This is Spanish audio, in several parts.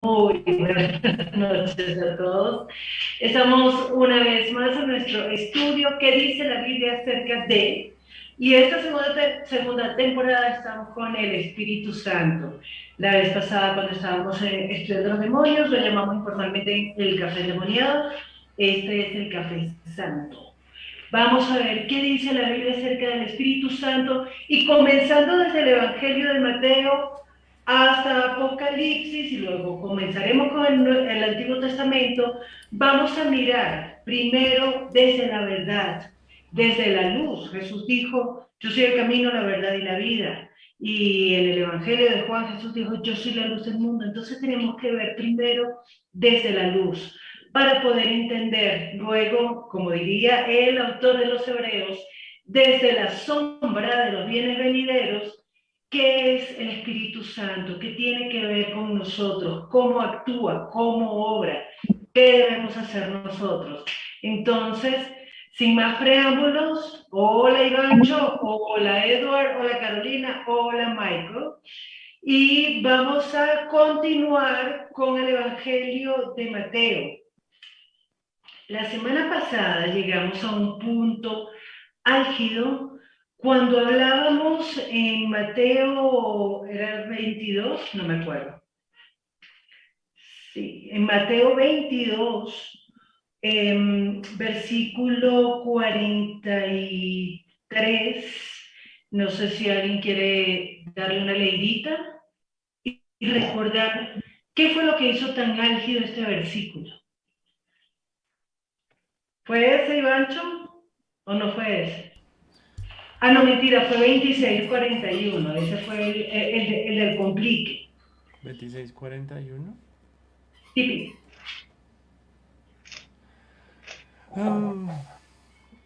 Muy buenas noches a todos. Estamos una vez más en nuestro estudio ¿Qué dice la Biblia acerca de? Y esta segunda temporada estamos con el Espíritu Santo. La vez pasada, cuando estábamos estudiando los demonios, lo llamamos informalmente el café endemoniado. Este es el café santo. Vamos a ver qué dice la Biblia acerca del Espíritu Santo y comenzando desde el Evangelio de Mateo hasta Apocalipsis y luego comenzaremos con el Antiguo Testamento, vamos a mirar primero desde la verdad, desde la luz. Jesús dijo, yo soy el camino, la verdad y la vida. Y en el Evangelio de Juan Jesús dijo, yo soy la luz del mundo. Entonces tenemos que ver primero desde la luz para poder entender luego, como diría el autor de los Hebreos, desde la sombra de los bienes venideros, qué es el Espíritu Santo, qué tiene que ver con nosotros, cómo actúa, cómo obra, qué debemos hacer nosotros. Entonces, sin más preámbulos, hola Ivancho, hola Edward, hola Carolina, hola Michael. Y vamos a continuar con el Evangelio de Mateo. La semana pasada llegamos a un punto álgido cuando hablábamos en Mateo, era 22, no me acuerdo. Sí, en Mateo 22, versículo 43, no sé si alguien quiere darle una leidita y recordar qué fue lo que hizo tan álgido este versículo. ¿Fue ese, Ivancho? ¿O no fue ese? Ah, no, mentira, fue 26:41. Ese fue el del complique. 26:41. Tipi.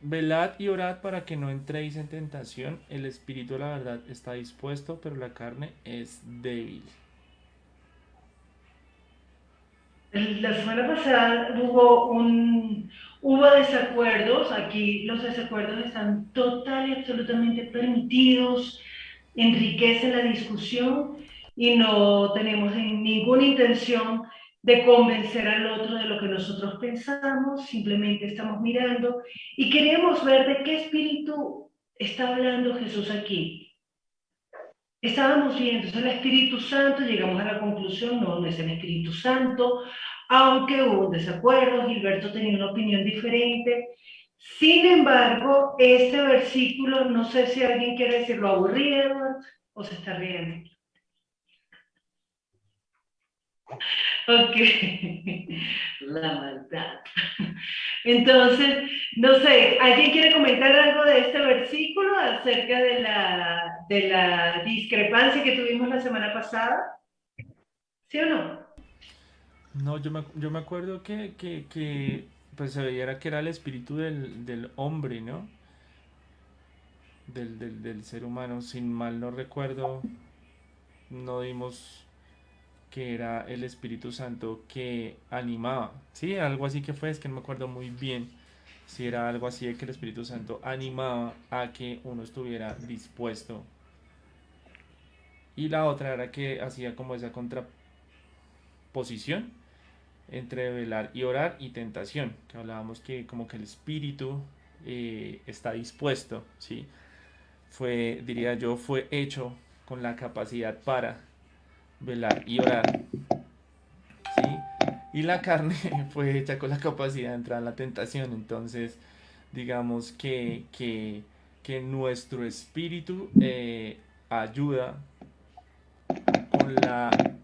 Velad y orad para que no entréis en tentación. El espíritu, la verdad, está dispuesto, pero la carne es débil. La semana pasada hubo desacuerdos. Aquí los desacuerdos están total y absolutamente permitidos, enriquecen la discusión y no tenemos ninguna intención de convencer al otro de lo que nosotros pensamos, simplemente estamos mirando y queremos ver de qué espíritu está hablando Jesús aquí. Estábamos viendo, es el Espíritu Santo, llegamos a la conclusión, no, no es el Espíritu Santo, aunque hubo un desacuerdo, Gilberto tenía una opinión diferente. Sin embargo, este versículo, no sé si alguien quiere decirlo aburrido o se está riendo. Ok, la maldad. Entonces, no sé, ¿alguien quiere comentar algo de este versículo acerca de la discrepancia que tuvimos la semana pasada? ¿Sí o no? No, yo me acuerdo pues se veía que era el espíritu del hombre, ¿no? Del ser humano. Sin mal no recuerdo, no dimos que era el Espíritu Santo que animaba. Sí, algo así que fue, es que no me acuerdo muy bien. Si era algo así de que el Espíritu Santo animaba a que uno estuviera dispuesto. Y la otra era que hacía como esa contraposición entre velar y orar y tentación. Que hablábamos que como que el Espíritu está dispuesto, ¿sí? Fue, diría yo, fue hecho con la capacidad para velar y orar, ¿sí? Y la carne fue hecha con la capacidad de entrar en la tentación. Entonces, digamos que nuestro espíritu ayuda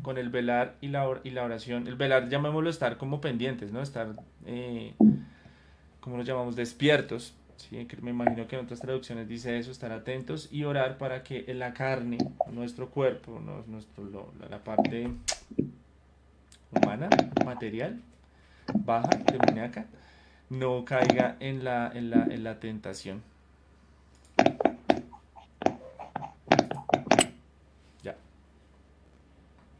con el velar y la oración. El velar, llamémoslo estar como pendientes, ¿no? Estar, ¿cómo lo llamamos? Despiertos. ¿Sí? Que me imagino que en otras traducciones dice eso, estar atentos y orar para que en la carne, nuestro cuerpo, la parte humana, material, baja, demoníaca, no caiga en la tentación. Ya.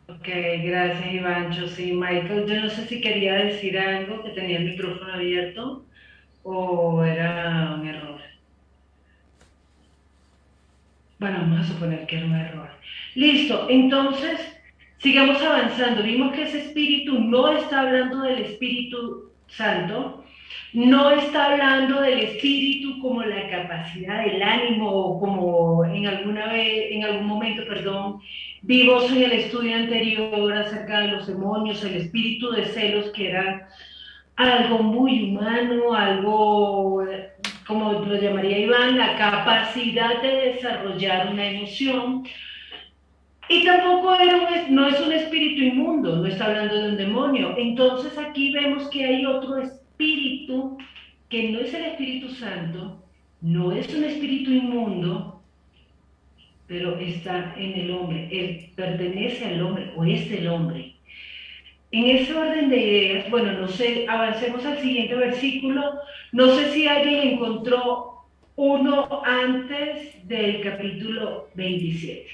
Ok, gracias Ivancho. Sí, Michael, yo no sé si quería decir algo, que tenía el micrófono abierto o era un error. Bueno, vamos a suponer que era un error. Listo, entonces sigamos avanzando. Vimos que ese espíritu no está hablando del Espíritu Santo, no está hablando del espíritu como la capacidad del ánimo, o como en algún momento, perdón, vimos en el estudio anterior acerca de los demonios, el espíritu de celos, que era algo muy humano, algo, como lo llamaría Iván, la capacidad de desarrollar una emoción. Y tampoco no es un espíritu inmundo, no está hablando de un demonio. Entonces aquí vemos que hay otro espíritu que no es el Espíritu Santo, no es un espíritu inmundo, pero está en el hombre. Él pertenece al hombre o es el hombre. En ese orden de ideas, bueno, no sé, avancemos al siguiente versículo. No sé si alguien encontró uno antes del capítulo 27.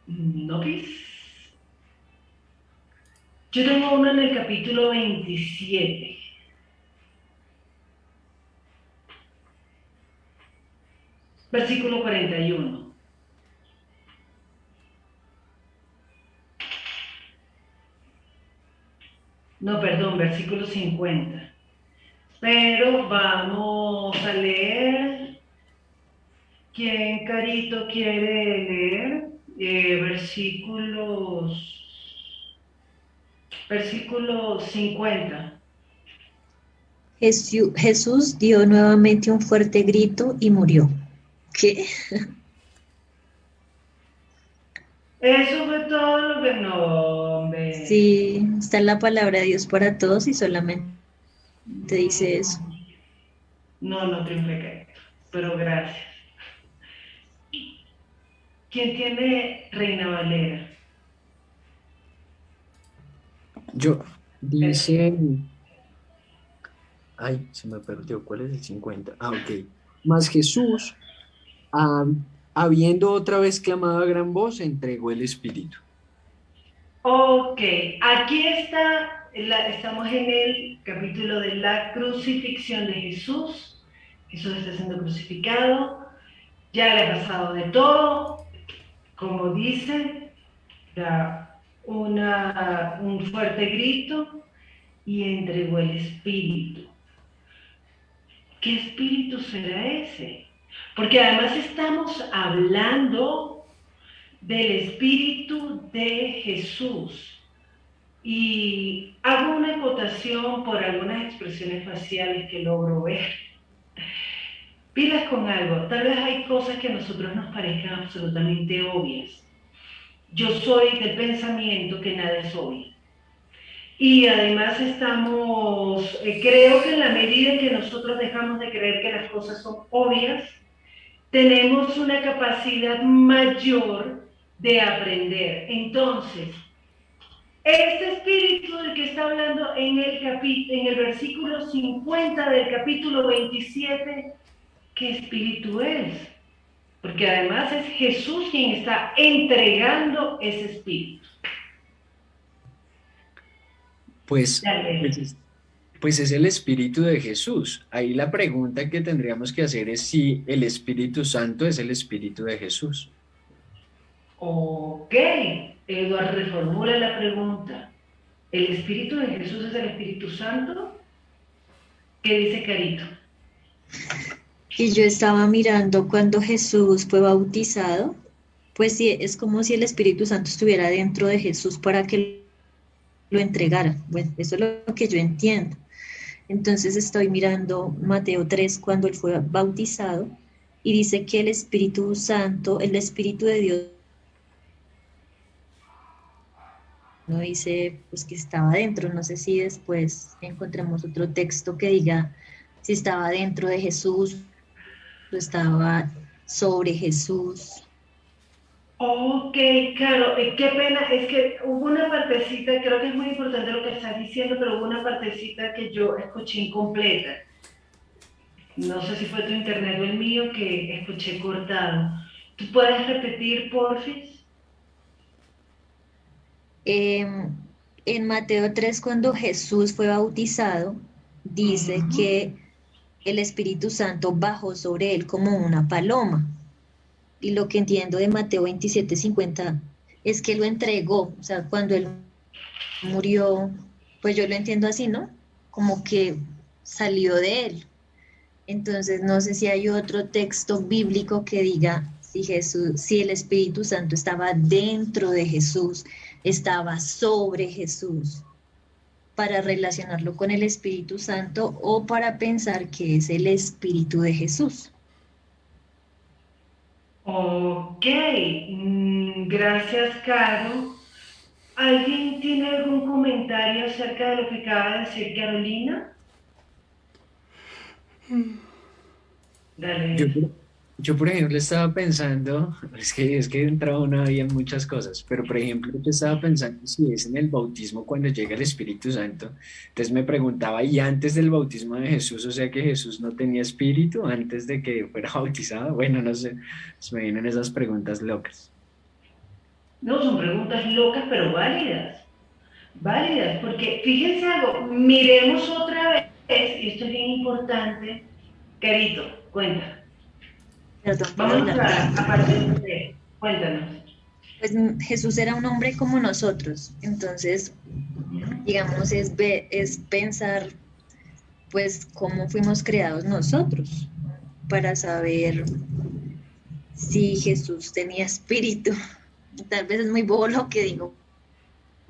¿No, Cris? Yo tengo uno en el capítulo 27. Versículo 41. No, perdón, versículo 50. Pero vamos a leer. ¿Quién, Carito, quiere leer? Versículo 50. Jesús dio nuevamente un fuerte grito y murió. ¿Qué? Eso fue todo lo que no, hombre. Sí, está en la palabra de Dios para todos y solamente dice eso. No, no triunfé, Carito, pero gracias. ¿Quién tiene Reina Valera? Yo, Eso. dice, ay, se me perdió, ¿cuál es el 50? Ah, ok. Mas Jesús, ah, habiendo otra vez clamado a gran voz, entregó el Espíritu. Ok, aquí está, estamos en el capítulo de la crucifixión de Jesús. Jesús está siendo crucificado, ya le ha pasado de todo, como dice, da un fuerte grito y entregó el Espíritu. ¿Qué espíritu será ese? Porque además estamos hablando del Espíritu de Jesús. Y hago una acotación por algunas expresiones faciales que logro ver. Pilas con algo, tal vez hay cosas que a nosotros nos parezcan absolutamente obvias. Yo soy del pensamiento que nada es obvio. Y además creo que en la medida en que nosotros dejamos de creer que las cosas son obvias, tenemos una capacidad mayor de aprender. Entonces, este espíritu del que está hablando en el versículo 50 del capítulo 27, ¿qué espíritu es? Porque además es Jesús quien está entregando ese espíritu. Pues, Dale. pues es el Espíritu de Jesús. Ahí la pregunta que tendríamos que hacer es si el Espíritu Santo es el Espíritu de Jesús. Ok, Eduardo reformula la pregunta. ¿El Espíritu de Jesús es el Espíritu Santo? ¿Qué dice Carito? Y yo estaba mirando cuando Jesús fue bautizado, pues sí, es como si el Espíritu Santo estuviera dentro de Jesús para que lo entregara. Bueno, eso es lo que yo entiendo. Entonces estoy mirando Mateo 3 cuando él fue bautizado y dice que el Espíritu Santo, el Espíritu de Dios, no dice pues que estaba dentro. No sé si después encontremos otro texto que diga si estaba dentro de Jesús o estaba sobre Jesús. Ok, claro, qué pena, es que hubo una partecita, creo que es muy importante lo que estás diciendo, pero hubo una partecita que yo escuché incompleta. No sé si fue tu internet o el mío que escuché cortado. ¿Tú puedes repetir, porfis? En Mateo 3, cuando Jesús fue bautizado, dice que el Espíritu Santo bajó sobre él como una paloma. Y lo que entiendo de Mateo 27:50 es que lo entregó, o sea, cuando él murió, pues yo lo entiendo así, ¿no? Como que salió de él. Entonces, no sé si hay otro texto bíblico que diga si Jesús, si el Espíritu Santo estaba dentro de Jesús, estaba sobre Jesús, para relacionarlo con el Espíritu Santo o para pensar que es el Espíritu de Jesús. Ok, gracias, Caro. ¿Alguien tiene algún comentario acerca de lo que acaba de decir Carolina? Yo, Dale. yo, por ejemplo, estaba pensando, es que entraba una ahí en muchas cosas, pero por ejemplo, yo estaba pensando si es en el bautismo cuando llega el Espíritu Santo. Entonces me preguntaba, ¿y antes del bautismo de Jesús? O sea que Jesús no tenía espíritu antes de que fuera bautizado. Bueno, no sé, se me vienen esas preguntas locas. No, son preguntas locas, pero válidas. Válidas, porque fíjense algo, miremos otra vez, y esto es bien importante. Carito, cuenta. Perdón por Vámonos hablar a tanto. partir de, cuéntanos. Pues Jesús era un hombre como nosotros, entonces, digamos, es pensar, pues, cómo fuimos creados nosotros, para saber si Jesús tenía espíritu. Tal vez es muy bobo lo que digo,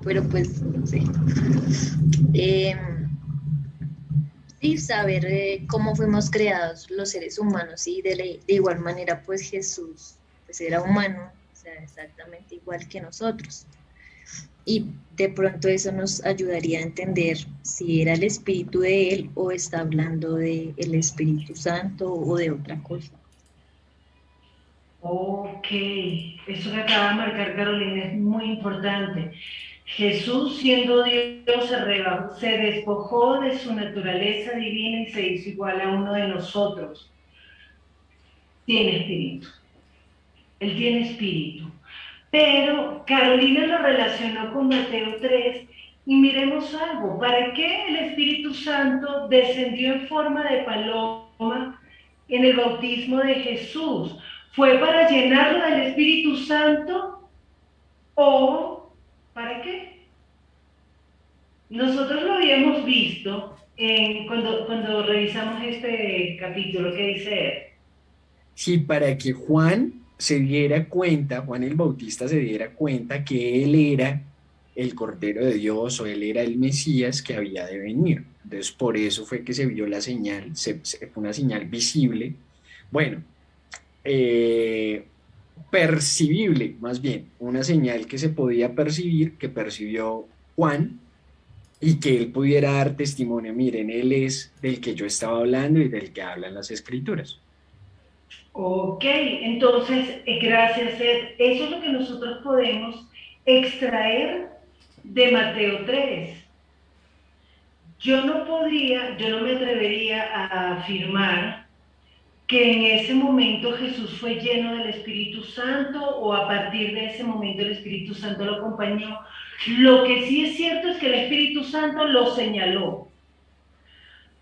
pero pues, no sé. Eh, sí, saber cómo fuimos creados los seres humanos y de igual manera, pues Jesús, pues era humano, o sea, exactamente igual que nosotros. Y de pronto eso nos ayudaría a entender si era el espíritu de él o está hablando de el Espíritu Santo o de otra cosa. Ok, eso que acaba de marcar Carolina es muy importante. Jesús, siendo Dios, se despojó de su naturaleza divina y se hizo igual a uno de nosotros. Tiene espíritu. Él tiene espíritu. Pero Carolina lo relacionó con Mateo 3 y miremos algo. ¿Para qué el Espíritu Santo descendió en forma de paloma en el bautismo de Jesús? ¿Fue para llenarlo del Espíritu Santo o para qué? Nosotros lo habíamos visto cuando revisamos este capítulo que dice él. Sí, para que Juan se diera cuenta, Juan el Bautista se diera cuenta que él era el Cordero de Dios o él era el Mesías que había de venir. Entonces, por eso fue que se vio la señal, fue una señal visible, bueno, eh, percibible, más bien, una señal que se podía percibir, que percibió Juan y que él pudiera dar testimonio, miren, él es del que yo estaba hablando y del que hablan las Escrituras. Ok, entonces, gracias, Ed. Eso es lo que nosotros podemos extraer de Mateo 3. Yo no me atrevería a afirmar que en ese momento Jesús fue lleno del Espíritu Santo o a partir de ese momento el Espíritu Santo lo acompañó. Lo que sí es cierto es que el Espíritu Santo lo señaló.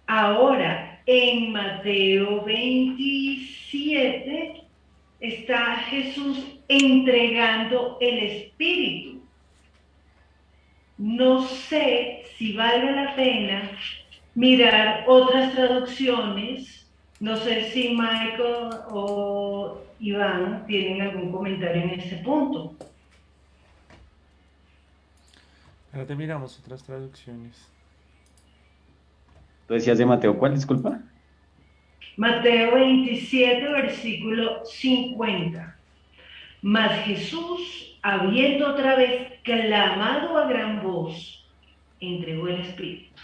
Ahora, en Mateo 27 está Jesús entregando el Espíritu. No sé si valga la pena mirar otras traducciones. No sé si Michael o Iván tienen algún comentario en este punto. Ahora te miramos otras traducciones. Tú decías de Mateo, ¿cuál? Disculpa. Mateo 27, versículo 50. Mas Jesús, habiendo otra vez clamado a gran voz, entregó el Espíritu.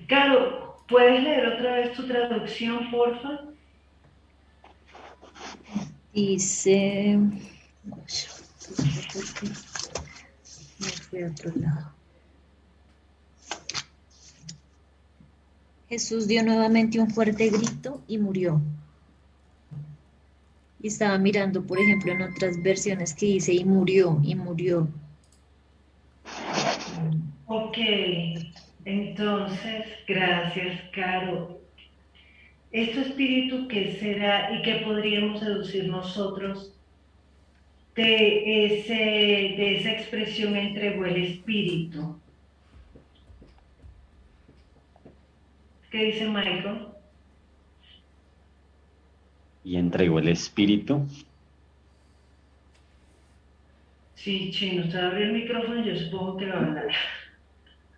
Caro, ¿puedes leer otra vez tu traducción, porfa? Dice, me fui a otro lado. Jesús dio nuevamente un fuerte grito y murió. Y estaba mirando, por ejemplo, en otras versiones que dice y murió. Ok, Entonces, gracias, Caro. ¿Esto espíritu qué será y qué podríamos deducir nosotros de esa expresión entregó el espíritu? ¿Qué dice Michael? Y entregó el espíritu. Sí, Chino, usted abrió el micrófono, yo supongo que va a hablar.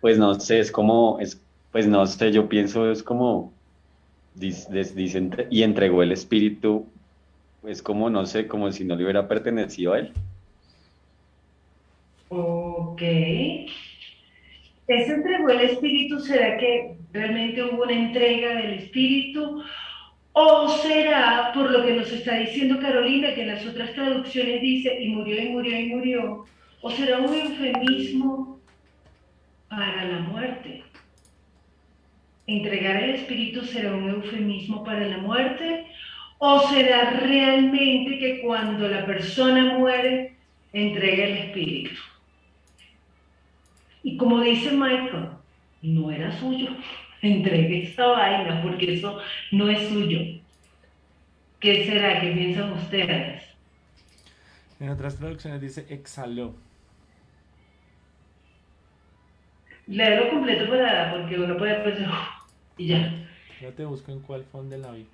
Pues no sé, pues no sé, yo pienso, es como, y entregó el espíritu, es como, no sé, como si no le hubiera pertenecido a él. Ok. ¿Ese entregó el espíritu? ¿Será que realmente hubo una entrega del espíritu? ¿O será, por lo que nos está diciendo Carolina, que en las otras traducciones dice, y murió, y murió, y murió? ¿O será un eufemismo para la muerte? ¿Entregar el espíritu será un eufemismo para la muerte? ¿O será realmente que cuando la persona muere, entrega el espíritu? Y como dice Michael, no era suyo. Entregue esa vaina porque eso no es suyo. ¿Qué será? ¿Qué piensan ustedes? En otras traducciones dice exhaló. Léelo completo porque uno puede pensar, y ya. Yo te busco en cuál fondo la vi.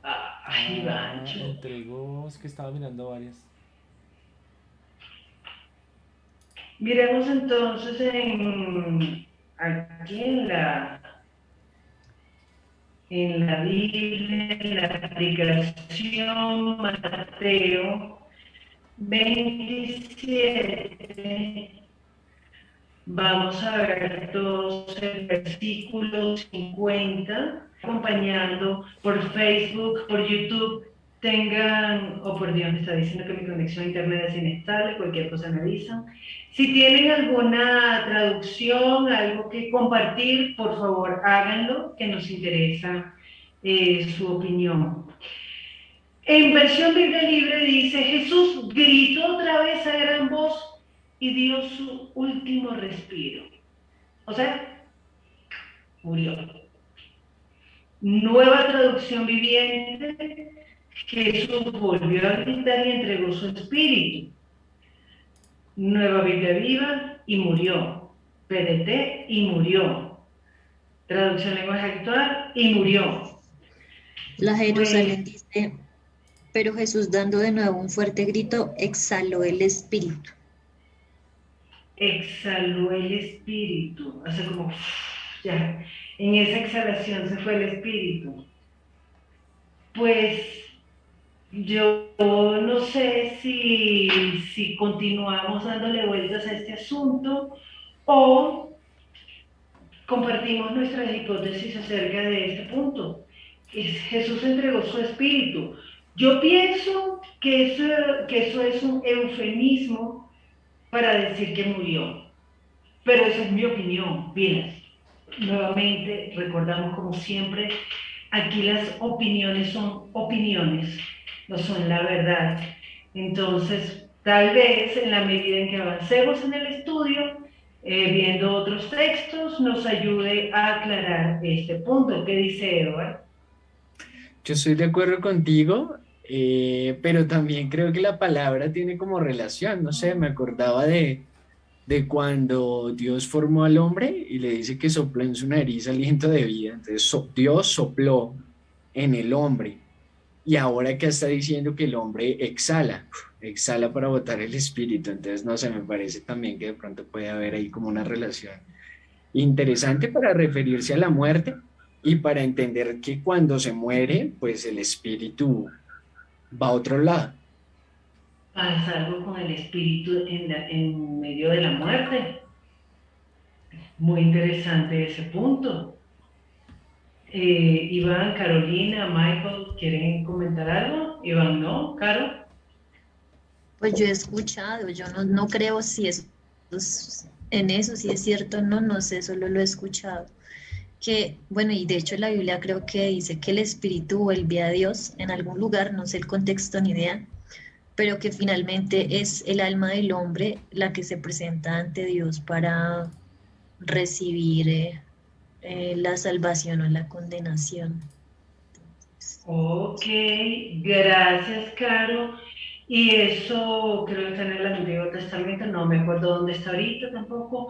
Ay, Bancho. Entregó, es que estaba mirando varias. Miremos entonces aquí en la Biblia, en la aplicación Mateo 27. Vamos a ver todos el versículo 50, acompañando por Facebook, por YouTube. Por Dios, me está diciendo que mi conexión a internet es inestable, cualquier cosa me avisan. Si tienen alguna traducción, algo que compartir, por favor háganlo, que nos interesa su opinión. En versión Biblia Libre dice, Jesús gritó otra vez a gran voz y dio su último respiro. O sea, murió. Nueva traducción viviente, Jesús volvió a gritar y entregó su espíritu. Nueva Biblia viva y murió. PDT y murió. Traducción lenguaje actual y murió. La Jerusalén dice, pero Jesús dando de nuevo un fuerte grito, exhaló el espíritu. Exhaló el espíritu, o sea, como ya, en esa exhalación se fue el espíritu. Pues yo no sé si continuamos dándole vueltas a este asunto o compartimos nuestras hipótesis acerca de este punto. Jesús entregó su espíritu. Yo pienso que eso es un eufemismo para decir que murió. Pero esa es mi opinión. Bien, nuevamente recordamos como siempre, aquí las opiniones son opiniones, no son la verdad. Entonces, tal vez en la medida en que avancemos en el estudio, viendo otros textos, nos ayude a aclarar este punto. ¿Qué dice Edward? Yo estoy de acuerdo contigo, pero también creo que la palabra tiene como relación, no sé, me acordaba de cuando Dios formó al hombre y le dice que sopló en su nariz aliento de vida. Entonces Dios sopló en el hombre y ahora que está diciendo que el hombre exhala para botar el espíritu. Entonces, no sé, me parece también que de pronto puede haber ahí como una relación interesante para referirse a la muerte y para entender que cuando se muere, pues el espíritu va a otro lado. Pasa algo con el espíritu en medio de la muerte. Muy interesante ese punto. Iván, Carolina, Michael, ¿quieren comentar algo? Iván, ¿no? ¿Caro? Pues yo he escuchado, yo no creo si en eso, si es cierto o no, no sé, solo lo he escuchado. Que, bueno, y de hecho la Biblia creo que dice que el espíritu vuelve a Dios en algún lugar, no sé el contexto ni idea, pero que finalmente es el alma del hombre la que se presenta ante Dios recibir la salvación o la condenación. Ok, gracias, Caro. Y eso creo que está en el Antiguo Testamento, no me acuerdo dónde está ahorita tampoco,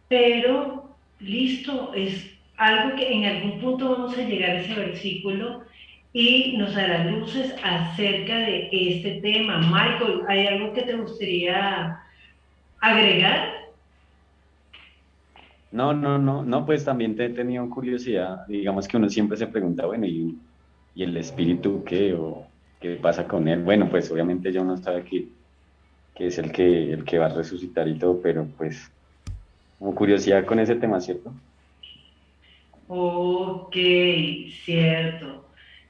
pero listo, es algo que en algún punto vamos a llegar a ese versículo y nos dará luces acerca de este tema. Michael, ¿hay algo que te gustaría agregar? No, pues también te he tenido curiosidad. Digamos que uno siempre se pregunta, bueno, ¿y el espíritu qué? ¿O qué pasa con él? Bueno, pues obviamente yo no sabe que es el que va a resucitar y todo, pero pues como curiosidad con ese tema, ¿cierto? Ok, cierto.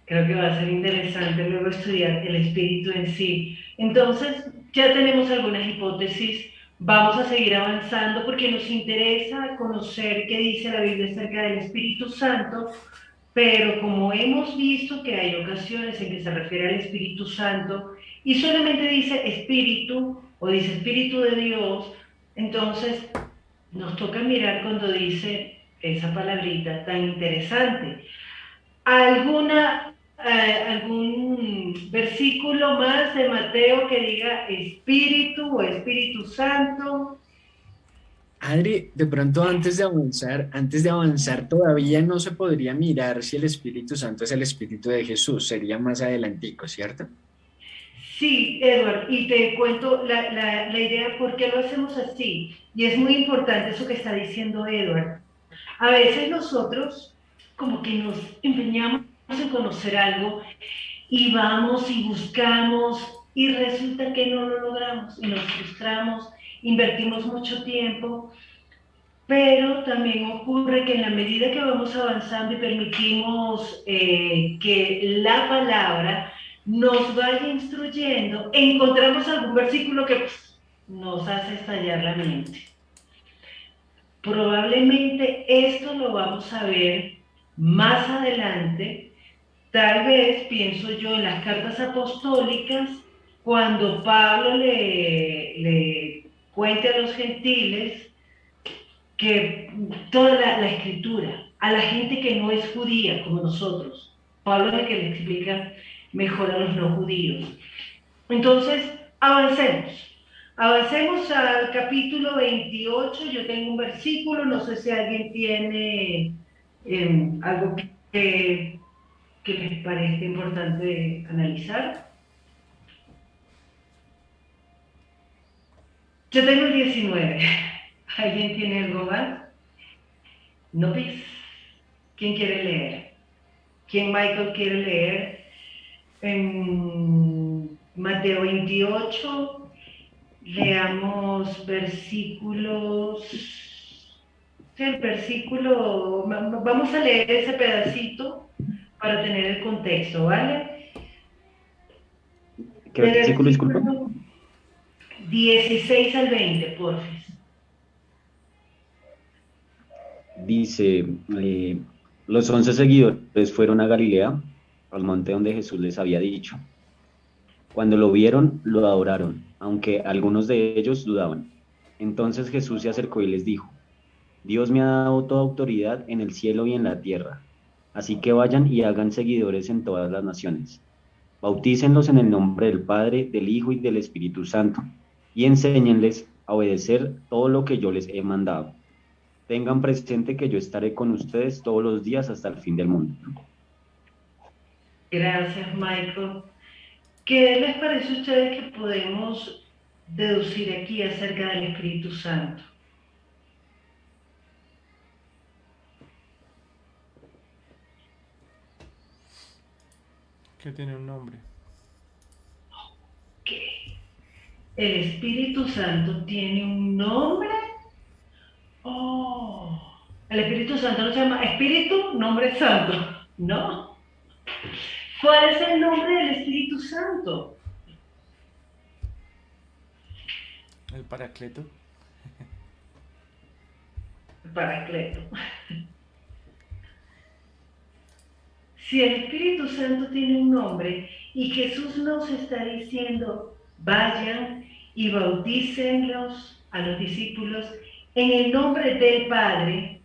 Creo que va a ser interesante luego estudiar el espíritu en sí. Entonces, ya tenemos algunas hipótesis. Vamos a seguir avanzando porque nos interesa conocer qué dice la Biblia acerca del Espíritu Santo, pero como hemos visto que hay ocasiones en que se refiere al Espíritu Santo y solamente dice Espíritu o dice Espíritu de Dios, entonces nos toca mirar cuando dice esa palabrita tan interesante. ¿Algún versículo más de Mateo que diga Espíritu o Espíritu Santo? Adri, de pronto antes de avanzar, todavía no se podría mirar si el Espíritu Santo es el Espíritu de Jesús, sería más adelantico, ¿cierto? Sí, Edward, y te cuento la idea por qué lo hacemos así. Y es muy importante eso que está diciendo Edward. A veces nosotros como que nos empeñamos en conocer algo y vamos y buscamos y resulta que no lo logramos y nos frustramos, invertimos mucho tiempo, pero también ocurre que en la medida que vamos avanzando y permitimos que la palabra nos vaya instruyendo, encontramos algún versículo que nos hace estallar la mente. Probablemente esto lo vamos a ver más adelante. Tal vez, pienso yo, en las cartas apostólicas, cuando Pablo le cuente a los gentiles que toda la escritura, a la gente que no es judía como nosotros, Pablo es el que le explica mejor a los no judíos. Entonces, avancemos. Avancemos al capítulo 28. Yo tengo un versículo, no sé si alguien tiene algo que les parece importante analizar. Yo tengo el 19. ¿Alguien tiene algo más? ¿No ves? ¿Quién quiere leer? ¿Quién, Michael, quiere leer? En Mateo 28, leamos versículos. Sí, el versículo, vamos a leer ese pedacito para tener el contexto, ¿vale? ¿Qué versículo, disculpa? 16 al 20, porfis. Dice, los 11 seguidores fueron a Galilea, al monte donde Jesús les había dicho. Cuando lo vieron, lo adoraron, aunque algunos de ellos dudaban. Entonces Jesús se acercó y les dijo, Dios me ha dado toda autoridad en el cielo y en la tierra. Así que vayan y hagan seguidores en todas las naciones. Bautícenlos en el nombre del Padre, del Hijo y del Espíritu Santo, y enséñenles a obedecer todo lo que yo les he mandado. Tengan presente que yo estaré con ustedes todos los días hasta el fin del mundo. Gracias, Michael. ¿Qué les parece a ustedes que podemos deducir aquí acerca del Espíritu Santo? Que tiene un nombre. ¿Qué? ¿El Espíritu Santo tiene un nombre? Oh, el Espíritu Santo no se llama Espíritu, nombre santo, ¿no? ¿Cuál es el nombre del Espíritu Santo? El Paracleto. El Paracleto. Si el Espíritu Santo tiene un nombre y Jesús nos está diciendo, vayan y bautícenlos a los discípulos en el nombre del Padre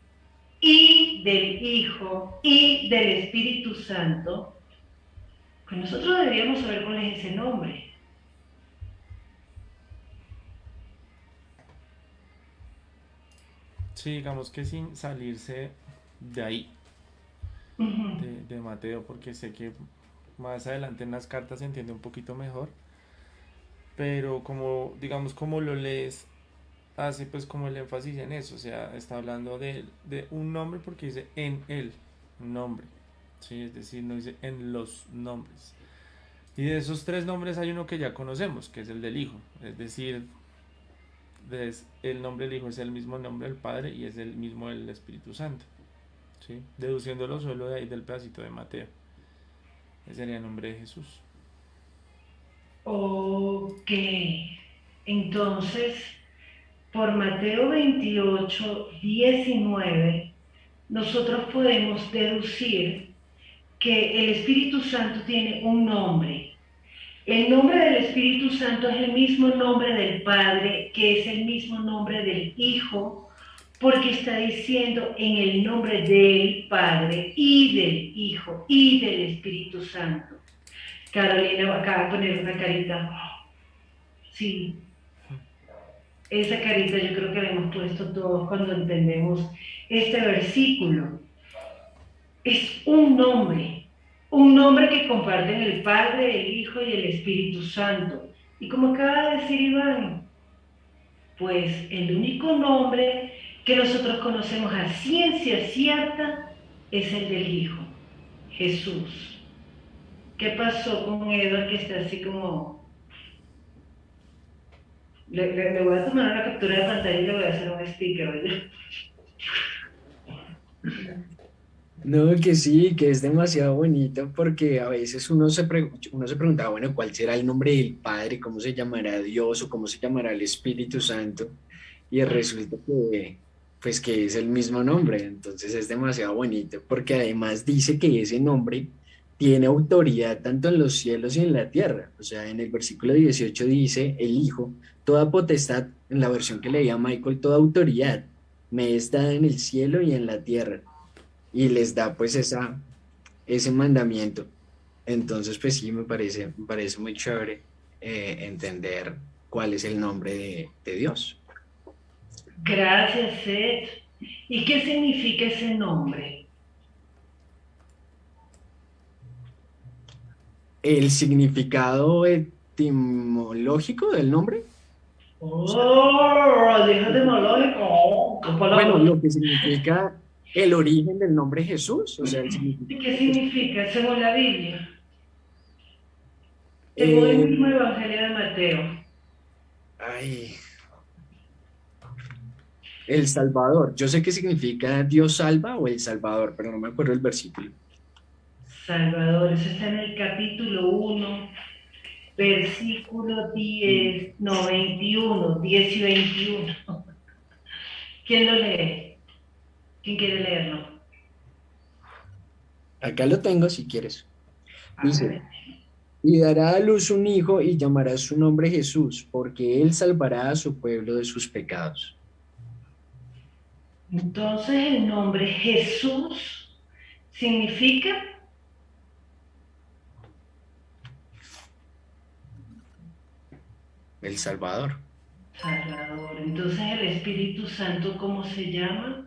y del Hijo y del Espíritu Santo, pues nosotros deberíamos saber cuál es ese nombre. Sí, digamos que sin salirse de ahí, Ujú. de Mateo, porque sé que más adelante en las cartas se entiende un poquito mejor, pero como, digamos, como lo lees, hace pues como el énfasis en eso, o sea, está hablando de un nombre porque dice en él, nombre, ¿sí? Es decir, no dice en los nombres. Y de esos tres nombres hay uno que ya conocemos, que es el del Hijo, es decir, el nombre del Hijo es el mismo nombre del Padre y es el mismo del Espíritu Santo, ¿sí? Deduciéndolo solo de ahí del pedacito de Mateo. Ese sería el nombre de Jesús. Ok, entonces, por Mateo 28:19, nosotros podemos deducir que el Espíritu Santo tiene un nombre. El nombre del Espíritu Santo es el mismo nombre del Padre, que es el mismo nombre del Hijo, porque está diciendo en el nombre del Padre y del Hijo y del Espíritu Santo. Carolina acaba de poner una carita. Sí, esa carita yo creo que la hemos puesto todos cuando entendemos este versículo. Es un nombre que comparten el Padre, el Hijo y el Espíritu Santo. Y como acaba de decir Iván, pues el único nombre que nosotros conocemos a ciencia cierta es el del Hijo, Jesús. ¿Qué pasó con Edward que está así como... Le voy a tomar una captura de pantalla y le voy a hacer un sticker, ¿oye? No, que sí, que es demasiado bonito porque a veces uno se preguntaba, bueno, ¿cuál será el nombre del Padre? ¿Cómo se llamará Dios o cómo se llamará el Espíritu Santo? Y resulta que, pues, que es el mismo nombre. Entonces es demasiado bonito porque además dice que ese nombre tiene autoridad tanto en los cielos y en la tierra. O sea, en el versículo 18 dice, el Hijo, toda potestad, en la versión que leía Michael, toda autoridad me es dada en el cielo y en la tierra y les da pues ese mandamiento. Entonces, pues sí, me parece muy chévere entender cuál es el nombre de Dios. Gracias, Seth. ¿Y qué significa ese nombre? El significado etimológico del nombre, o sea, Oh, déjate malógico. ¿Qué bueno, palabras? lo que significa el origen del nombre Jesús, o sea, el ¿Y significado qué de Jesús. significa según la Biblia? Según el Eh, mismo Evangelio de Mateo. ay, el Salvador. Yo sé qué significa Dios salva o el Salvador, pero no me acuerdo el versículo. Salvador, eso está en el capítulo 1, versículo 10, no, 21, 10 y 21. ¿Quién lo lee? ¿Quién quiere leerlo? Acá lo tengo si quieres. Dice, Hágale. y dará a luz un hijo y llamará su nombre Jesús, porque él salvará a su pueblo de sus pecados. Entonces el nombre Jesús significa El Salvador, Salvador. Entonces el Espíritu Santo, ¿cómo se llama?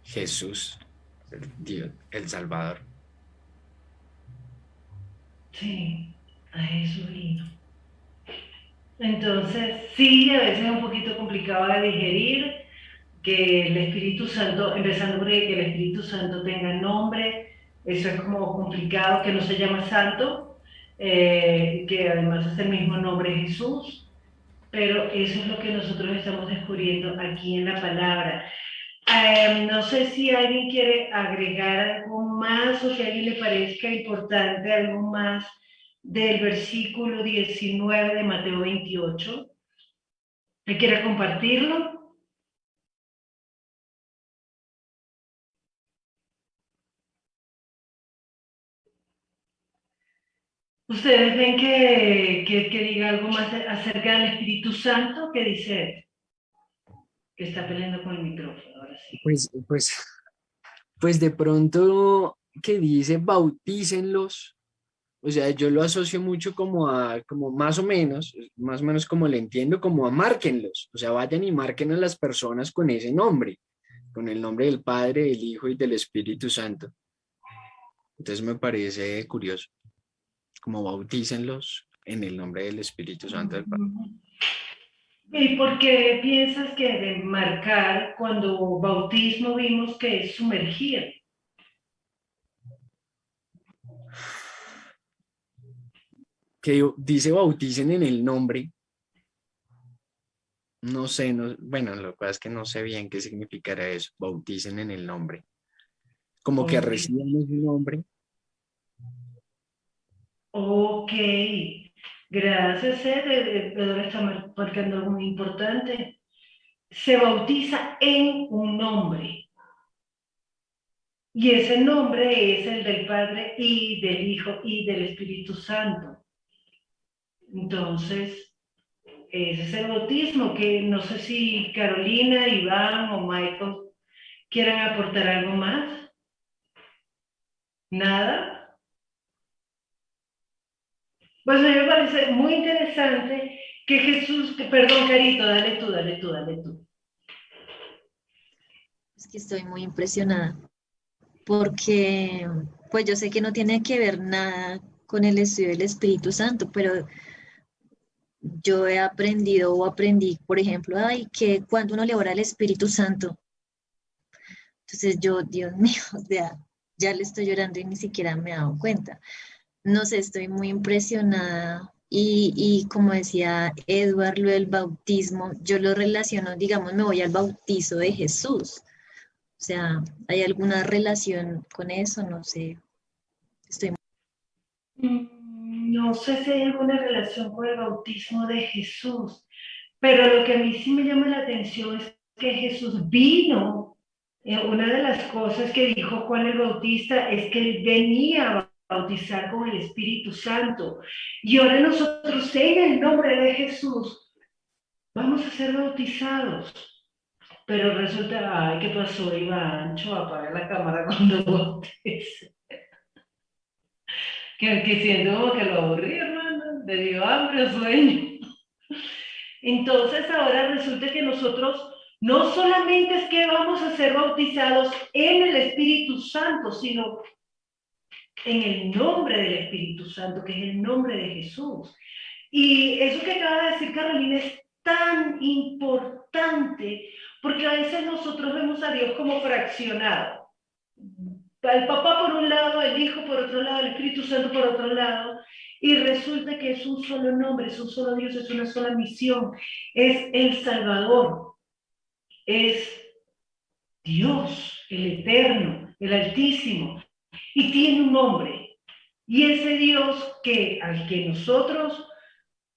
Jesús, el Dios, el Salvador. Sí, a Jesús vino. Entonces, sí, a veces es un poquito complicado de digerir que el Espíritu Santo, empezando por que el Espíritu Santo tenga nombre, eso es como complicado, que no se llama santo, que además es el mismo nombre de Jesús, pero eso es lo que nosotros estamos descubriendo aquí en la palabra. No sé si alguien quiere agregar algo más o que a alguien le parezca importante, algo más del versículo 19 de Mateo 28. ¿Me quiere compartirlo? ¿Ustedes ven que diga algo más acerca del Espíritu Santo? ¿Qué dice? Que está peleando con el micrófono, ahora sí. Pues de pronto que dice bautícenlos, o sea, yo lo asocio mucho como más o menos como lo entiendo, como a márquenlos, o sea, vayan y marquen a las personas con ese nombre, con el nombre del Padre, del Hijo y del Espíritu Santo. Entonces me parece curioso, como bautícenlos en el nombre del Espíritu Santo del Padre. ¿Y por qué piensas que de marcar, cuando bautismo vimos que es sumergir? Que dice bauticen en el nombre, no sé, no, bueno, lo que pasa es que no sé bien qué significará eso, bauticen en el nombre, como que Ok. reciban ese nombre. Ok. Gracias, Pedro está marcando algo muy importante. Se bautiza en un nombre. Y ese nombre es el del Padre y del Hijo y del Espíritu Santo. Entonces, ese es el bautismo, que no sé si Carolina, Iván o Michael quieran aportar algo más. ¿Nada? Pues a mí me parece muy interesante que Jesús, perdón, Carito, dale tú. Es que estoy muy impresionada porque pues yo sé que no tiene que ver nada con el estudio del Espíritu Santo, pero yo he aprendido o aprendí, por ejemplo, ay, que cuando uno le ora al Espíritu Santo, entonces yo, Dios mío, o sea, ya le estoy llorando y ni siquiera me he dado cuenta. No sé, estoy muy impresionada y como decía Edward, lo del bautismo, yo lo relaciono, digamos, me voy al bautizo de Jesús. O sea, ¿hay alguna relación con eso? No sé, estoy... No sé si hay alguna relación con el bautismo de Jesús, pero lo que a mí sí me llama la atención es que Jesús vino. Una de las cosas que dijo Juan el Bautista es que él venía a bautizar con el Espíritu Santo. Y ahora nosotros, en el nombre de Jesús, vamos a ser bautizados. Pero resulta, ay, ¿qué pasó, Ivancho? Apaga la cámara cuando bautice. Que siento como que lo aburrí, hermano. Le dio hambre o sueño. Entonces ahora resulta que nosotros no solamente es que vamos a ser bautizados en el Espíritu Santo, sino en el nombre del Espíritu Santo, que es el nombre de Jesús. Y eso que acaba de decir Carolina es tan importante, porque a veces nosotros vemos a Dios como fraccionado. El papá por un lado, el hijo por otro lado, el Espíritu Santo por otro lado, y resulta que es un solo nombre, es un solo Dios, es una sola misión, es el Salvador, es Dios, el Eterno, el Altísimo, y tiene un nombre. Y ese Dios al que nosotros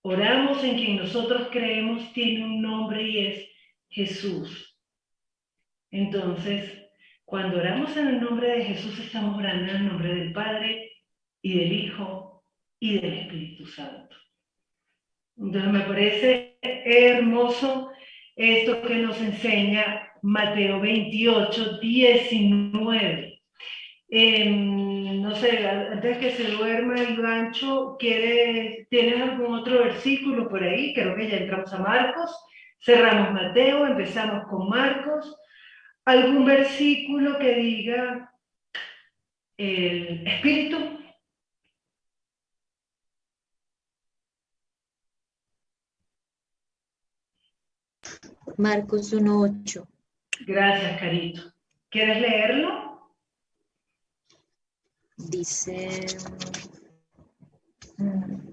oramos, en quien nosotros creemos, tiene un nombre y es Jesús. Entonces, cuando oramos en el nombre de Jesús, estamos orando en el nombre del Padre y del Hijo y del Espíritu Santo. Entonces, me parece hermoso esto que nos enseña Mateo 28, 19. No sé, antes que se duerma Ivancho, ¿tienes algún otro versículo por ahí? Creo que ya entramos a Marcos, cerramos Mateo, empezamos con Marcos. ¿Algún versículo que diga el Espíritu? Marcos 1:8 Gracias, Carito. ¿Quieres leerlo? dice,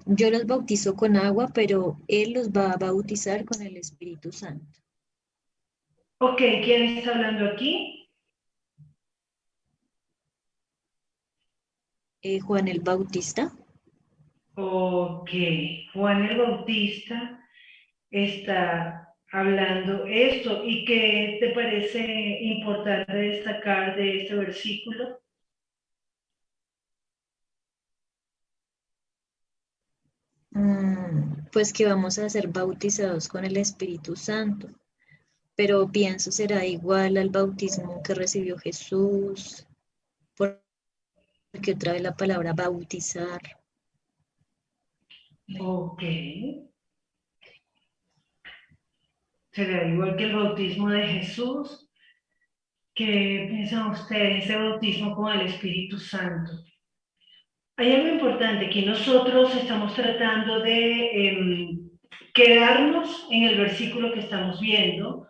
yo los bautizo con agua, pero Él los va a bautizar con el Espíritu Santo. Ok, ¿quién está hablando aquí? Juan el Bautista. Ok, Juan el Bautista está hablando esto. ¿Y qué te parece importante destacar de este versículo? Pues que vamos a ser bautizados con el Espíritu Santo, pero pienso será igual al bautismo que recibió Jesús, porque otra vez la palabra bautizar. Ok. Será igual que el bautismo de Jesús. ¿Qué piensan ustedes? Ese bautismo con el Espíritu Santo. Hay algo importante que nosotros estamos tratando de quedarnos en el versículo que estamos viendo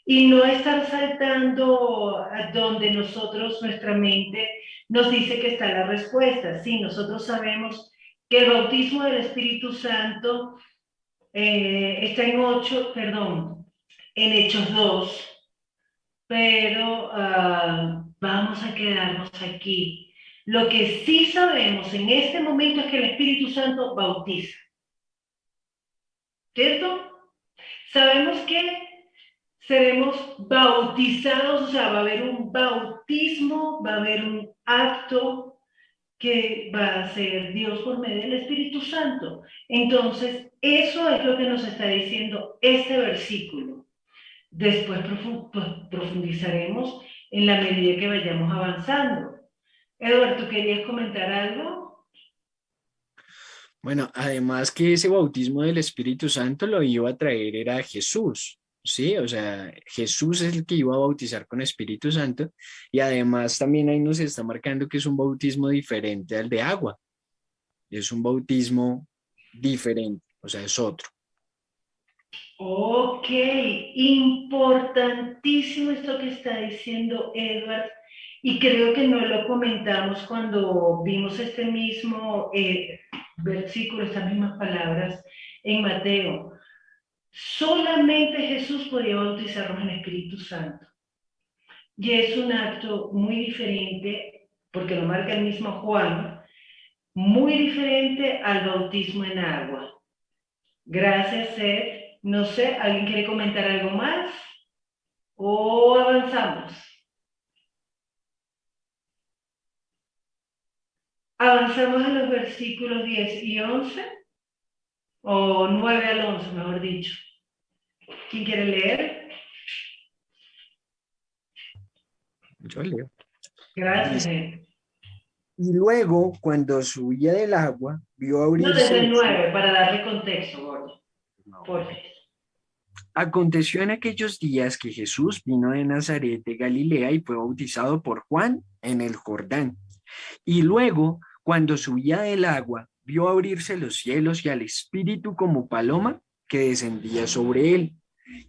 y no estar saltando a donde nosotros, nuestra mente, nos dice que está la respuesta. Sí, nosotros sabemos que el bautismo del Espíritu Santo está en Hechos 2, pero vamos a quedarnos aquí. Lo que sí sabemos en este momento es que el Espíritu Santo bautiza, ¿cierto? Sabemos que seremos bautizados, o sea, va a haber un bautismo, va a haber un acto que va a hacer Dios por medio del Espíritu Santo. Entonces, eso es lo que nos está diciendo este versículo. Después profundizaremos en la medida que vayamos avanzando. Eduardo, ¿tú querías comentar algo? Bueno, además que ese bautismo del Espíritu Santo lo iba a traer era Jesús, ¿sí? O sea, Jesús es el que iba a bautizar con Espíritu Santo y además también ahí nos está marcando que es un bautismo diferente al de agua, es un bautismo diferente, o sea, es otro. Ok, importantísimo esto que está diciendo Edward, y creo que no lo comentamos cuando vimos este mismo versículo, estas mismas palabras en Mateo. Solamente Jesús podía bautizarnos en Espíritu Santo. Y es un acto muy diferente, porque lo marca el mismo Juan, muy diferente al bautismo en agua. Gracias, Seth. No sé, ¿alguien quiere comentar algo más? ¿O avanzamos? ¿Avanzamos en los versículos 10 y 11? O 9 al 11, mejor dicho. ¿Quién quiere leer? Yo leo. Gracias, Dice, Seth. y luego, cuando subía del agua, vio No, abrirse desde el los cielos. 9, para darle contexto, gordo. Por favor. Aconteció en aquellos días que Jesús vino de Nazaret de Galilea y fue bautizado por Juan en el Jordán. Y luego, cuando subía del agua, vio abrirse los cielos y al Espíritu como paloma que descendía sobre él.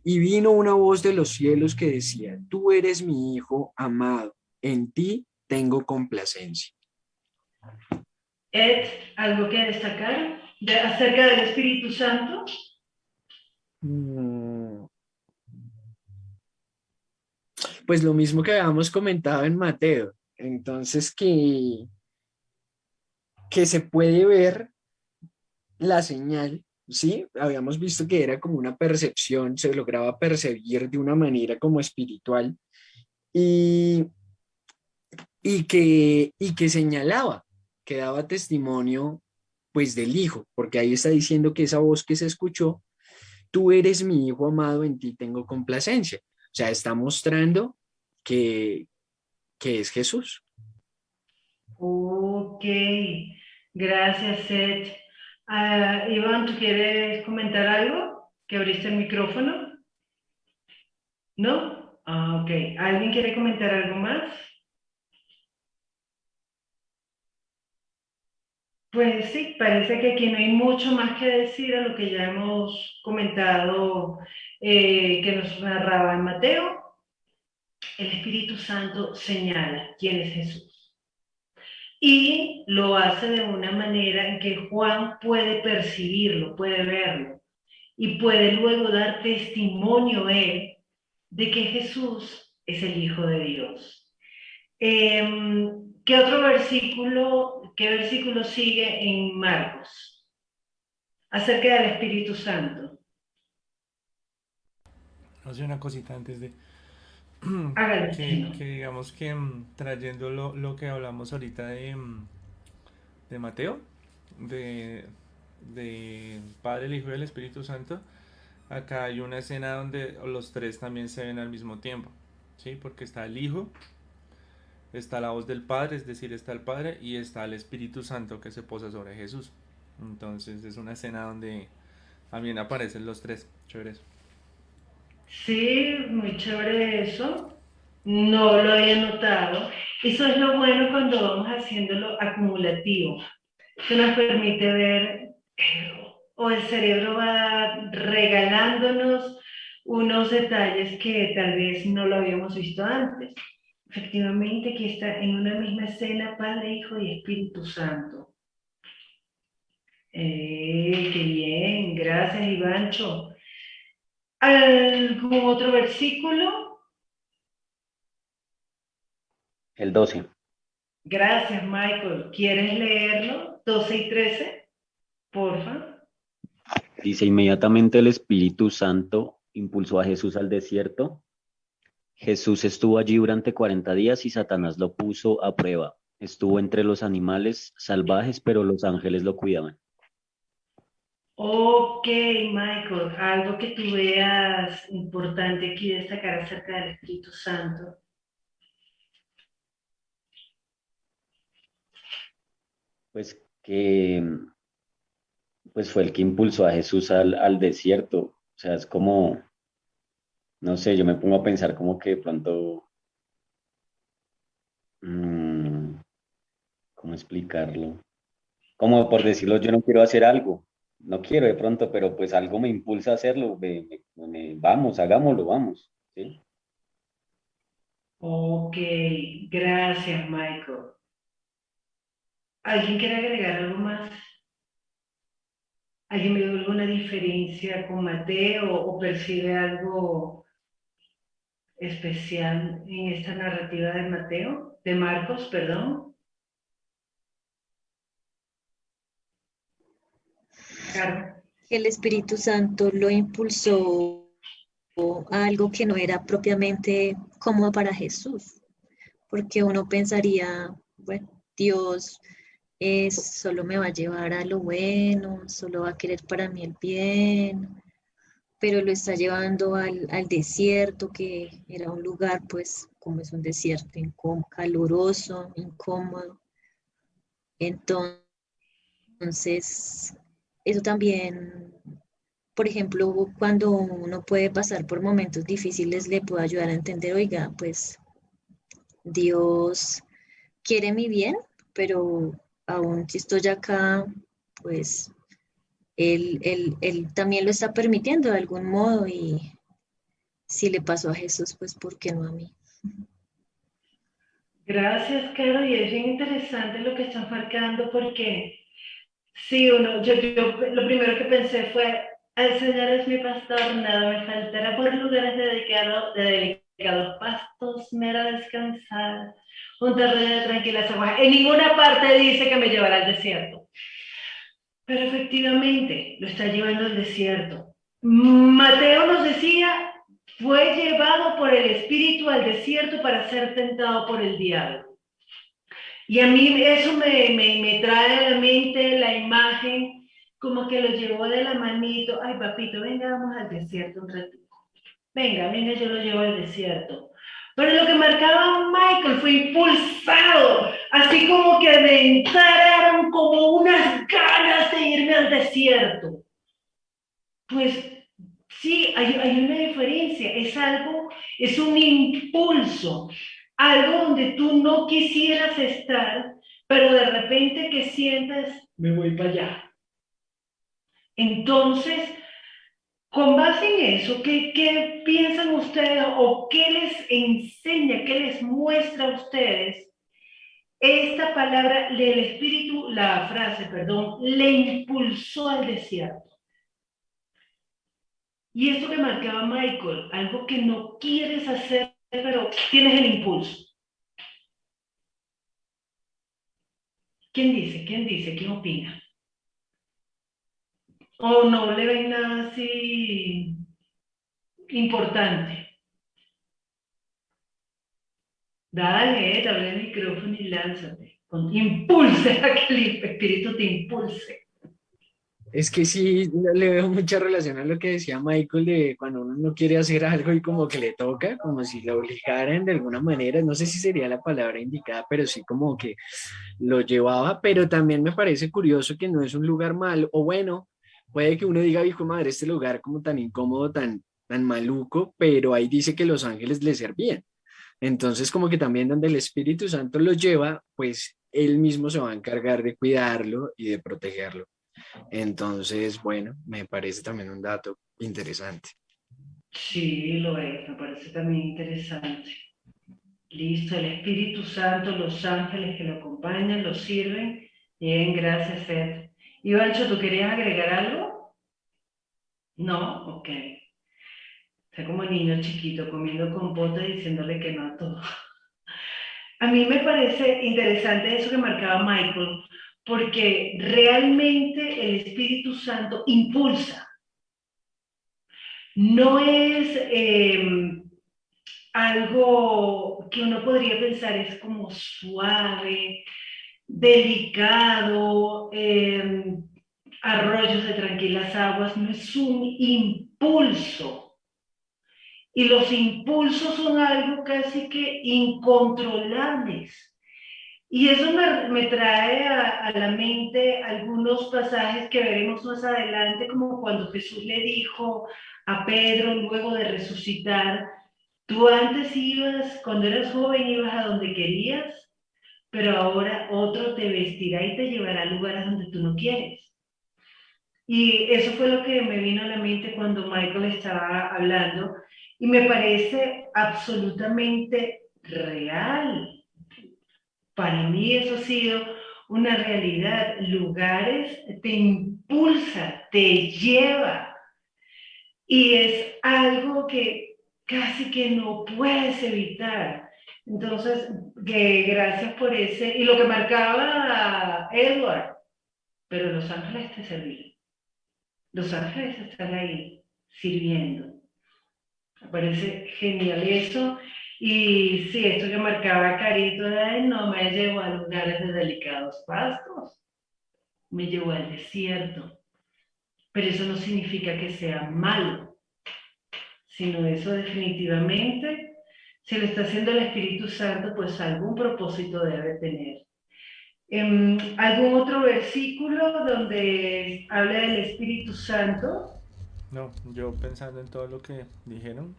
Y vino una voz de los cielos que decía, tú eres mi Hijo amado, en ti tengo complacencia. Ed, ¿algo que destacar acerca del Espíritu Santo? Mm, Pues lo mismo que habíamos comentado en Mateo. Entonces que se puede ver la señal, ¿sí? Habíamos visto que era como una percepción, se lograba percibir de una manera como espiritual y, y que señalaba, que daba testimonio pues del Hijo, porque ahí está diciendo que esa voz que se escuchó, tú eres mi Hijo amado, en ti tengo complacencia. O sea, está mostrando que, que es Jesús. Ok, gracias, Seth. Iván, ¿tú quieres comentar algo? ¿Que abriste el micrófono? ¿No? Ok. ¿Alguien quiere comentar algo más? Pues sí, parece que aquí no hay mucho más que decir a lo que ya hemos comentado, que nos narraba en Mateo. El Espíritu Santo señala quién es Jesús. Y lo hace de una manera en que Juan puede percibirlo, puede verlo y puede luego dar testimonio él de que Jesús es el Hijo de Dios. ¿Qué otro versículo, qué versículo sigue en Marcos? Acerca del Espíritu Santo. Hace una cosita antes de Hágalo, chino. que digamos que trayendo lo que hablamos ahorita de Mateo, de de Padre, el Hijo y el Espíritu Santo, acá hay una escena donde los tres también se ven al mismo tiempo, ¿sí? Porque está el Hijo, está la voz del Padre, es decir, está el Padre y está el Espíritu Santo que se posa sobre Jesús. Entonces es una escena donde también aparecen los tres. Chévere eso. Sí, muy chévere eso. No lo había notado. Eso es lo bueno cuando vamos haciéndolo acumulativo, que nos permite ver, o el cerebro va regalándonos unos detalles que tal vez no lo habíamos visto antes. Efectivamente, aquí está en una misma escena Padre, Hijo y Espíritu Santo. Qué bien, gracias Ivancho. ¿Algún otro versículo? El 12. Gracias, Michael. ¿Quieres leerlo? 12 y 13, porfa. Dice, inmediatamente el Espíritu Santo impulsó a Jesús al desierto. Jesús estuvo allí durante 40 días y Satanás lo puso a prueba. Estuvo entre los animales salvajes, pero los ángeles lo cuidaban. Ok, Michael, algo que tú veas importante aquí destacar acerca del Espíritu Santo. Pues que pues fue el que impulsó a Jesús al desierto. O sea, es como, no sé, yo me pongo a pensar como que de pronto, mm, ¿cómo explicarlo? Como por decirlo, yo no quiero hacer algo, no quiero de pronto, pero pues algo me impulsa a hacerlo, vamos, hagámoslo, vamos, ¿sí? Ok, gracias, Michael. ¿Alguien quiere agregar algo más? ¿Alguien ve alguna diferencia con Mateo o percibe algo especial en esta narrativa de Mateo? De Marcos, perdón. Carmen. El Espíritu Santo lo impulsó a algo que no era propiamente cómodo para Jesús, porque uno pensaría, bueno, Dios solo me va a llevar a lo bueno, solo va a querer para mí el bien, pero lo está llevando al desierto, que era un lugar, pues, como es un desierto, caluroso, incómodo. Entonces, eso también, por ejemplo, cuando uno puede pasar por momentos difíciles, le puede ayudar a entender, oiga, pues Dios quiere mi bien, pero aún si estoy acá, pues él también lo está permitiendo de algún modo y si le pasó a Jesús, pues ¿por qué no a mí? Gracias, Caro, y es bien interesante lo que estás marcando porque sí, lo primero que pensé fue, el Señor es mi pastor, nada me faltará, por lugares de delicados pastos me hará descansar, junto a ríos de tranquilas aguas. En ninguna parte dice que me llevará al desierto, pero efectivamente lo está llevando al desierto. Mateo nos decía, fue llevado por el Espíritu al desierto para ser tentado por el diablo. Y a mí eso me trae a la mente la imagen como que lo llevó de la manito. Ay, papito, venga, vamos al desierto un ratito. Venga, yo lo llevo al desierto. Pero lo que marcaba Michael fue impulsado, así como que me entraron como unas ganas de irme al desierto. Pues sí, hay una diferencia, es un impulso, algo donde tú no quisieras estar, pero de repente que sientas, me voy para allá. Entonces, con base en eso, ¿qué piensan ustedes o qué les enseña, qué les muestra a ustedes esta palabra del espíritu, la frase, perdón, le impulsó al desierto? Y esto que marcaba Michael, algo que no quieres hacer, pero tienes el impulso. ¿Quién dice? ¿Quién dice? ¿Quién opina? ¿O no le ven nada así importante? Dale el micrófono y lánzate. Impulse a que el espíritu te impulse. Es que sí, le veo mucha relación a lo que decía Michael de cuando uno no quiere hacer algo y como que le toca, como si lo obligaran de alguna manera, no sé si sería la palabra indicada, pero sí como que lo llevaba, pero también me parece curioso que no es un lugar malo, o bueno, puede que uno diga, hijo de madre, este lugar como tan incómodo, tan maluco, pero ahí dice que los ángeles le servían. Entonces, como que también donde el Espíritu Santo lo lleva, pues él mismo se va a encargar de cuidarlo y de protegerlo. Entonces, bueno, me parece también un dato interesante. Sí, lo es, me parece también interesante. Listo, el Espíritu Santo, los ángeles que lo acompañan, lo sirven. Bien, gracias, Ed. Ivancho, ¿tú querías agregar algo? No, ok. Está como niño chiquito comiendo compota y diciéndole que no a todo. A mí me parece interesante eso que marcaba Michael, porque realmente el Espíritu Santo impulsa. No es algo que uno podría pensar es como suave, delicado, arroyos de tranquilas aguas, no es un impulso. Y los impulsos son algo casi que incontrolables. Y eso me trae a la mente algunos pasajes que veremos más adelante, como cuando Jesús le dijo a Pedro luego de resucitar, tú antes ibas, cuando eras joven, ibas a donde querías, pero ahora otro te vestirá y te llevará a lugares donde tú no quieres. Y eso fue lo que me vino a la mente cuando Michael estaba hablando y me parece absolutamente real. Para mí eso ha sido una realidad. Lugares te impulsa, te lleva y es algo que casi que no puedes evitar. Entonces, que gracias por ese. Y lo que marcaba Edward, pero los ángeles te servían. Los ángeles están ahí sirviendo. Me parece genial eso. Y sí, esto que marcaba Carito, no me llevó a lugares de delicados pastos, me llevó al desierto. Pero eso no significa que sea malo, sino eso definitivamente, si lo está haciendo el Espíritu Santo, pues algún propósito debe tener. ¿Algún otro versículo donde habla del Espíritu Santo? No, yo pensando en todo lo que dijeron,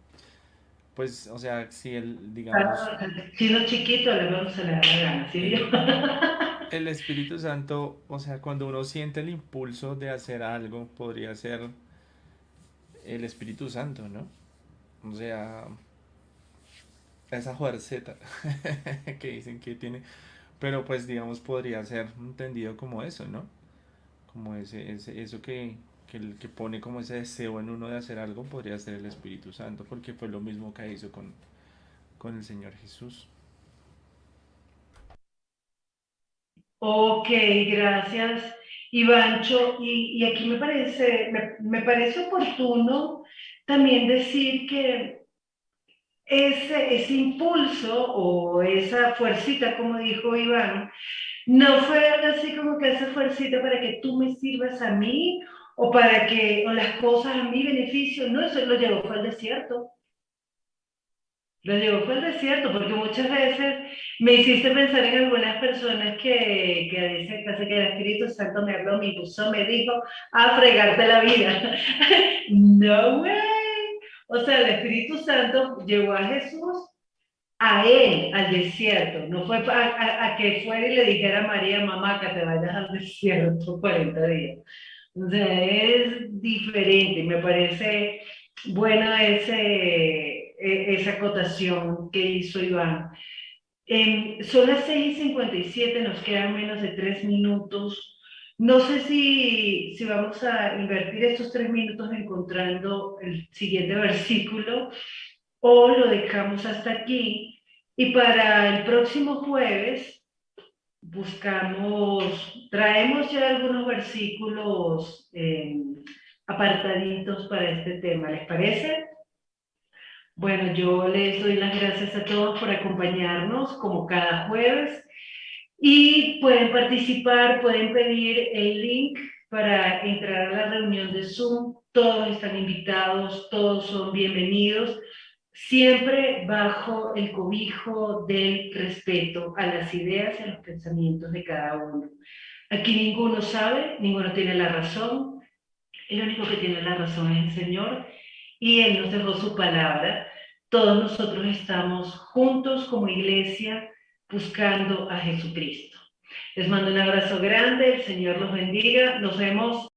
pues, o sea, si el, digamos, Ah, si no chiquito, le vamos a le da la gana, ¿sí vio? el, el Espíritu Santo, o sea, cuando uno siente el impulso de hacer algo, podría ser el Espíritu Santo, ¿no? O sea, esa fuerceta que dicen que tiene, pero pues digamos podría ser entendido como eso, ¿no? Como eso que pone como ese deseo en uno de hacer algo, podría ser el Espíritu Santo, porque fue lo mismo que hizo con el Señor Jesús. Ok, gracias, Ivancho. Y aquí me parece oportuno también decir que ese impulso o esa fuercita, como dijo Iván, no fue algo así como que esa fuercita para que tú me sirvas a mí o para que o las cosas a mi beneficio, no, eso lo llevó fue al desierto. Lo llevó fue al desierto, porque muchas veces me hiciste pensar en algunas personas que dicen casi que el Espíritu Santo me habló, me puso, me dijo, a fregarte la vida. No, güey. O sea, el Espíritu Santo llevó a Jesús a él, al desierto. No fue a que fuera y le dijera a María, mamá, que te vayas al desierto 40 días. O sea, es diferente. Me parece buena esa acotación que hizo Iván. Son las 6:57, nos quedan menos de 3 minutos. No sé si vamos a invertir estos 3 minutos encontrando el siguiente versículo o lo dejamos hasta aquí. Y para el próximo jueves traemos ya algunos versículos apartaditos para este tema. ¿Les parece? Bueno, yo les doy las gracias a todos por acompañarnos como cada jueves y pueden participar, pueden pedir el link para entrar a la reunión de Zoom. Todos están invitados, todos son bienvenidos, siempre bajo el cobijo del respeto a las ideas y a los pensamientos de cada uno. Aquí ninguno sabe, ninguno tiene la razón. El único que tiene la razón es el Señor, y Él nos dejó su palabra. Todos nosotros estamos juntos como iglesia buscando a Jesucristo. Les mando un abrazo grande, el Señor los bendiga, nos vemos.